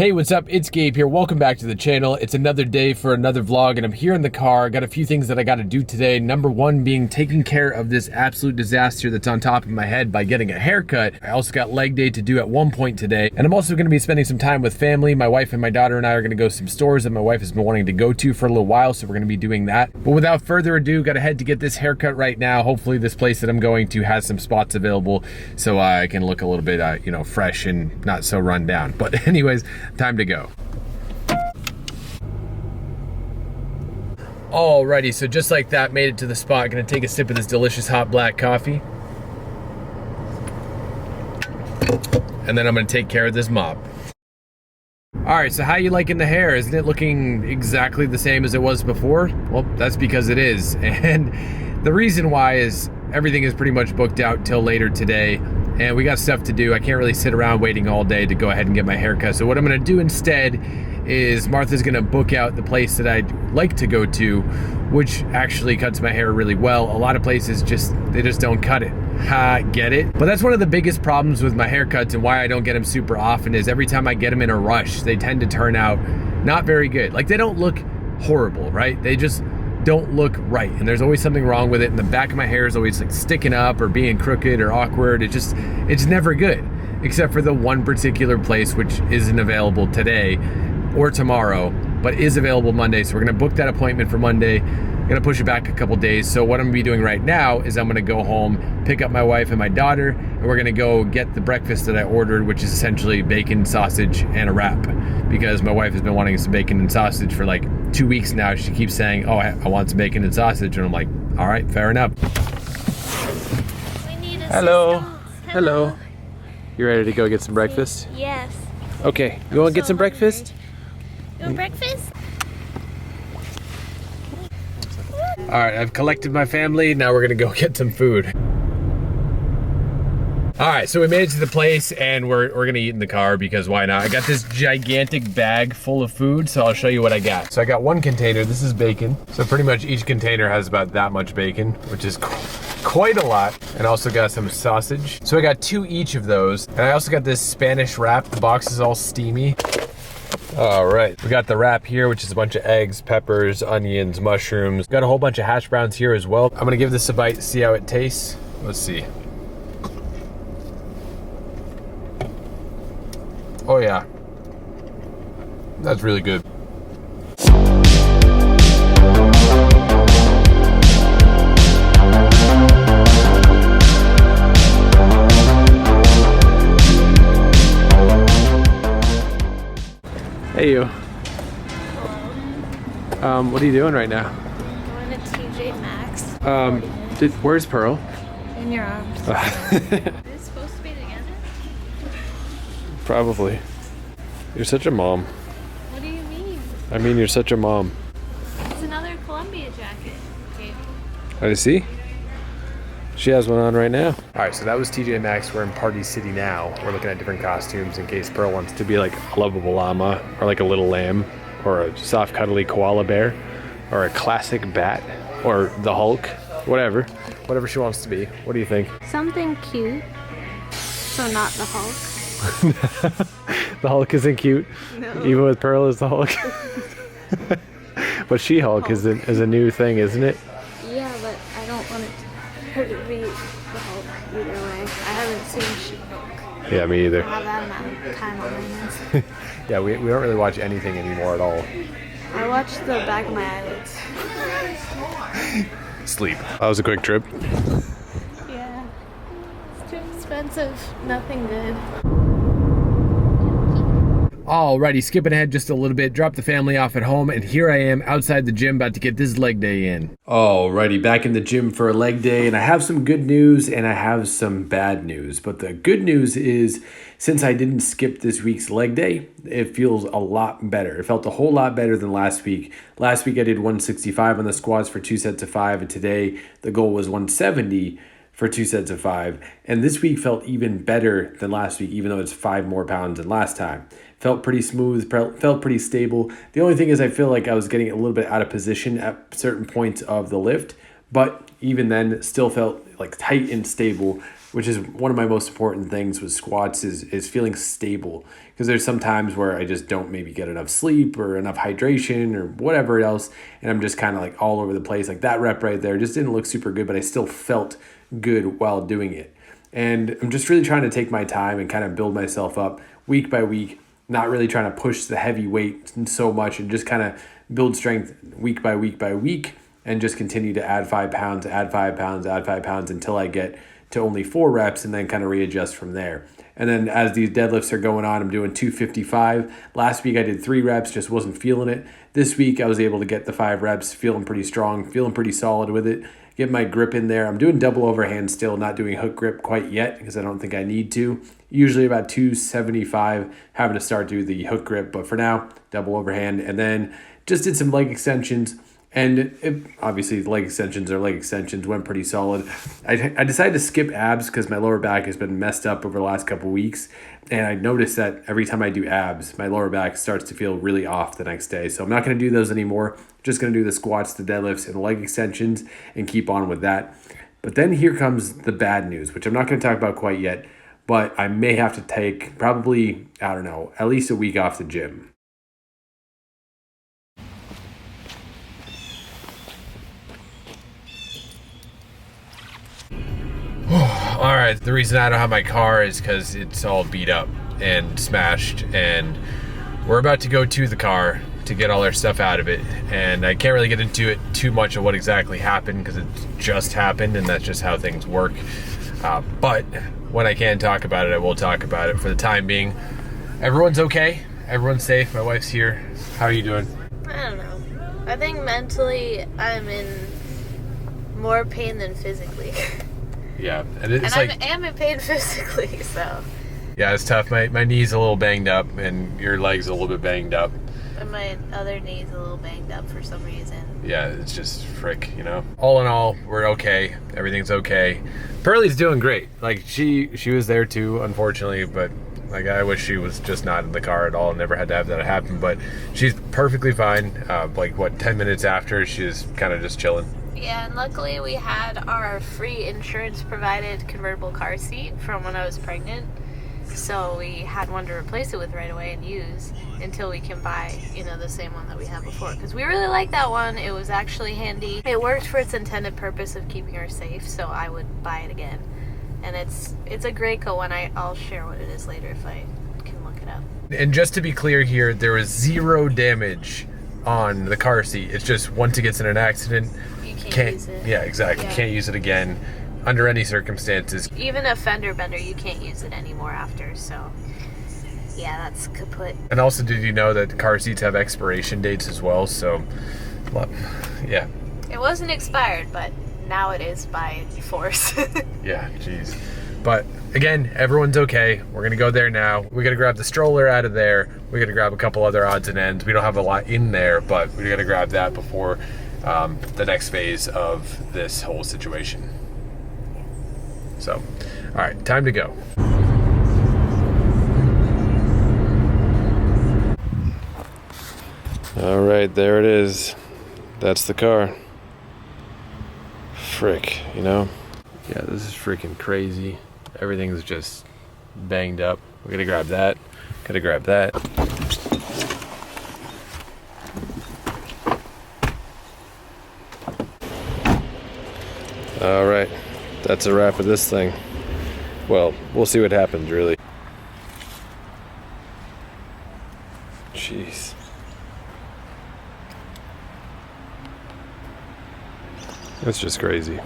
Hey, what's up? It's Gabe here. Welcome back to the channel. It's another day for another vlog, and I'm here in the car. I got a few things that I got to do today. Number one being taking care of this absolute disaster that's on top of my head by getting a haircut. I also got leg day to do at one point today, and I'm also going to be spending some time with family. My wife and my daughter and I are going to go to some stores that my wife has been wanting to go to for a little while, so we're going to be doing that. But without further ado, got to head to get this haircut right now. Hopefully this place that I'm going to has some spots available so I can look a little bit, fresh and not so run down. But anyways, time to go. Alrighty, so just like that, made it to the spot. Gonna take a sip of this delicious hot black coffee. And then I'm gonna take care of this mop. Alright, so how you liking the hair? Isn't it looking exactly the same as it was before? Well, that's because it is. And the reason why is everything is pretty much booked out till later today. And we got stuff to do. I can't really sit around waiting all day to go ahead and get my hair cut. So what I'm gonna do instead is Martha's gonna book out the place that I'd like to go to, which actually cuts my hair really well. A lot of places they just don't cut it. Ha, get it? But that's one of the biggest problems with my haircuts and why I don't get them super often is every time I get them in a rush, they tend to turn out not very good. Like, they don't look horrible, right? They just don't look right, and there's always something wrong with it, and the back of my hair is always like sticking up or being crooked or awkward. It's never good, except for the one particular place which isn't available today or tomorrow, but is available Monday. So we're gonna book that appointment for Monday. Gonna push it back a couple days. So what I'm gonna be doing right now is I'm gonna go home, pick up my wife and my daughter, and we're gonna go get the breakfast that I ordered, which is essentially bacon, sausage, and a wrap. Because my wife has been wanting some bacon and sausage for like 2 weeks now. She keeps saying, oh, I want some bacon and sausage. And I'm like, all right, fair enough. We need Hello. Hello. You ready to go get some breakfast? Yes. Okay, you wanna get some breakfast? You want breakfast? All right, I've collected my family. Now we're gonna go get some food. All right, so we made it to the place and we're gonna eat in the car because why not? I got this gigantic bag full of food, so I'll show you what I got. So I got one container, this is bacon. So pretty much each container has about that much bacon, which is quite a lot. And also got some sausage. So I got 2 each of those. And I also got this Spanish wrap. The box is all steamy. All right, we got the wrap here, which is a bunch of eggs, peppers, onions, mushrooms. Got a whole bunch of hash browns here as well. I'm gonna give this a bite, see how it tastes. Let's see. Oh yeah, that's really good. Hey you. What are you doing right now? Going to TJ Maxx. Where's Pearl? In your arms. Is it supposed to be together? Probably. You're such a mom. What do you mean? I mean, you're such a mom. It's another Columbia jacket. Okay. I see. She has one on right now. All right, so that was TJ Maxx. We're in Party City now. We're looking at different costumes in case Pearl wants to be like a lovable llama or like a little lamb or a soft cuddly koala bear or a classic bat or the Hulk, whatever she wants to be. What do you think? Something cute. So not the Hulk. The Hulk isn't cute. No. Even with Pearl as the Hulk. But She-Hulk is a new thing, isn't it? Yeah, but I don't want her to be the Hulk either way. I haven't seen She-Hulk. Yeah, me either. I have that amount of time on my hands. Yeah, we don't really watch anything anymore at all. I watched the back of my eyelids. Sleep. That was a quick trip. Yeah. It's too expensive. Nothing good. Alrighty, skipping ahead just a little bit, dropped the family off at home, and here I am outside the gym about to get this leg day in. Alrighty, back in the gym for a leg day, and I have some good news and I have some bad news. But the good news is, since I didn't skip this week's leg day, it feels a lot better. It felt a whole lot better than last week. Last week I did 165 on the squats for 2 sets of 5, and today the goal was 170 for 2 sets of 5. And this week felt even better than last week, even though it's 5 more pounds than last time. Felt pretty smooth, felt pretty stable. The only thing is I feel like I was getting a little bit out of position at certain points of the lift, but even then still felt like tight and stable which is one of my most important things with squats is feeling stable. Because there's some times where I just don't maybe get enough sleep or enough hydration or whatever else, and I'm just kind of like all over the place. Like that rep right there just didn't look super good, but I still felt good while doing it. And I'm just really trying to take my time and kind of build myself up week by week, not really trying to push the heavy weight so much, and just kind of build strength week by week by week, and just continue to add 5 pounds, add 5 pounds, add 5 pounds until I get to only 4 reps, and then kind of readjust from there. And then as these deadlifts are going on, I'm doing 255. Last week I did 3 reps, just wasn't feeling it. This week I was able to get the 5 reps, feeling pretty strong, feeling pretty solid with it. Get my grip in there. I'm doing double overhand still, not doing hook grip quite yet because I don't think I need to. Usually about 275, having to start to do the hook grip, but for now, double overhand. And then just did some leg extensions. And obviously, leg extensions went pretty solid. I decided to skip abs because my lower back has been messed up over the last couple weeks. And I noticed that every time I do abs, my lower back starts to feel really off the next day. So I'm not going to do those anymore. Just going to do the squats, the deadlifts, and the leg extensions and keep on with that. But then here comes the bad news, which I'm not going to talk about quite yet. But I may have to take probably, I don't know, at least a week off the gym. All right, the reason I don't have my car is because it's all beat up and smashed, and we're about to go to the car to get all our stuff out of it, and I can't really get into it too much of what exactly happened because it just happened, and that's just how things work. But when I can talk about it, I will talk about it. For the time being, everyone's okay, everyone's safe, my wife's here. How are you doing? I don't know. I think mentally I'm in more pain than physically. Yeah, and it's like I am in pain physically, so. Yeah, it's tough. My knee's a little banged up, and your leg's a little bit banged up. And my other knee's a little banged up for some reason. Yeah, it's just frick, you know. All in all, we're okay. Everything's okay. Pearlie's doing great. Like she was there too, unfortunately, but like I wish she was just not in the car at all and never had to have that happen. But she's perfectly fine. 10 minutes after, she's kind of just chilling. Yeah, and luckily we had our free insurance provided convertible car seat from when I was pregnant. So we had one to replace it with right away and use until we can buy, the same one that we had before. Because we really liked that one. It was actually handy. It worked for its intended purpose of keeping her safe, so I would buy it again. And it's a Graco one. I'll share what it is later if I can look it up. And just to be clear here, there was 0 damage on the car seat. It's just once it gets in an accident, you can't use it. Yeah, exactly. Yeah. Can't use it again under any circumstances. Even a fender bender, you can't use it anymore after, so yeah, that's kaput. And also, did you know that car seats have expiration dates as well? So, well, yeah. It wasn't expired, but now it is by force. Yeah, jeez. But again, everyone's okay. We're gonna go there now. We gotta grab the stroller out of there. We gotta grab a couple other odds and ends. We don't have a lot in there, but we gotta grab that before the next phase of this whole situation. So, all right, time to go. All right, there it is. That's the car. Frick, Yeah, this is freaking crazy. Everything's just banged up. We gotta grab that. Gotta grab that. All right, that's a wrap of this thing. Well, we'll see what happens, really. Jeez. That's just crazy.